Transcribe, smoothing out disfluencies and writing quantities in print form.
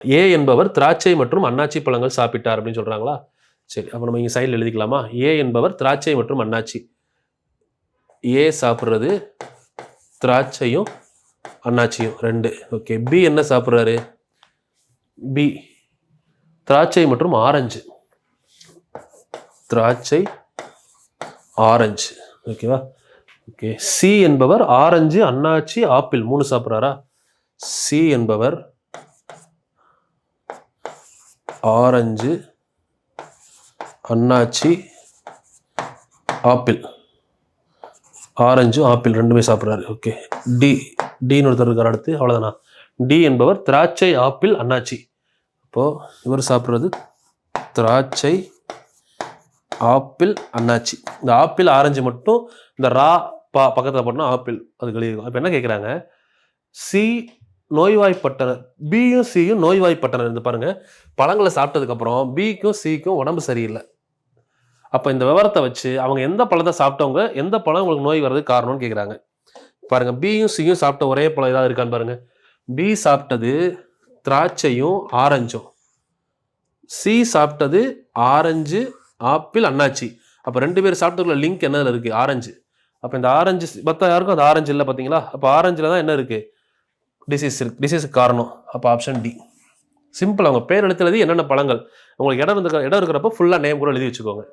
ஏ என்பவர் திராட்சை மற்றும் அன்னாச்சி பழங்கள் சாப்பிட்டார் அப்படின்னு சொல்றாங்களா? சரி, அப்ப நம்ம இங்க சைடுல எழுதிக்கலாமா? ஏ என்பவர் திராட்சை மற்றும் அன்னாச்சி. ஏ சாப்பிடுறது திராட்சையும் அன்னாச்சியும் 2. ஓகே. பி என்ன சாப்பிடுறாரு? பி திராட்சை மற்றும் ஆரஞ்சு. திராட்சை ஆரஞ்சு. ஓகேவா? ஓகே. சி என்பவர் ஆரஞ்சு அன்னாச்சி ஆப்பிள் 3 சாப்பிடுறாரா? சி என்பவர் ஆரஞ்சு அன்னாச்சி ஆப்பிள். ஆரஞ்சு ஆப்பிள் 2மே சாப்பிட்றாரு. ஓகே. டின்னு ஒருத்தர் இருக்கார் அடுத்து. அவ்வளோதானா? டி என்பவர் திராட்சை ஆப்பிள் அன்னாச்சி. இப்போது இவர் சாப்பிட்றது திராட்சை ஆப்பிள் அன்னாச்சி. இந்த ஆப்பிள் ஆரஞ்சு மட்டும் இந்த ரா பக்கத்தில் போட்டோம்னா ஆப்பிள் அது எழுதிருக்கும். இப்போ என்ன கேட்குறாங்க? சி நோய்வாய்ப்பட்டனர். பியும் சியும் நோய்வாய்ப்பட்டனர். இந்த பாருங்க, பழங்களை சாப்பிட்டதுக்கப்புறம் பிக்கும் சிக்கும் உடம்பு சரியில்லை. அப்போ இந்த விவரத்தை வச்சு அவங்க எந்த பழத்தை சாப்பிட்டவங்க, எந்த பழம் உங்களுக்கு நோய் வர்றதுக்கு காரணம்னு கேட்குறாங்க. பாருங்க, பியும் சியும் சாப்பிட்ட ஒரே பழம் ஏதாவது இருக்கான்னு பாருங்க. பி சாப்பிட்டது திராட்சையும் ஆரஞ்சும், சி சாப்பிட்டது ஆரஞ்சு ஆப்பிள் அன்னாச்சி. அப்போ 2 பேர் சாப்பிட்டுள்ள லிங்க் என்னதுல இருக்கு? ஆரஞ்சு. அப்போ இந்த ஆரஞ்சு மற்ற யாருக்கும் அந்த ஆரஞ்சு இல்லை பார்த்தீங்களா? அப்போ ஆரஞ்சில் தான் என்ன இருக்கு? டிசீஸுக்கு காரணம். அப்போ ஆப்ஷன் டி. சிம்பிள். அவங்க பேர் எழுதி என்னென்ன பழங்கள் உங்களுக்கு இடம் இருக்கிறப்ப ஃபுல்லாக நேம் கூட எழுதி வச்சுக்கோங்க.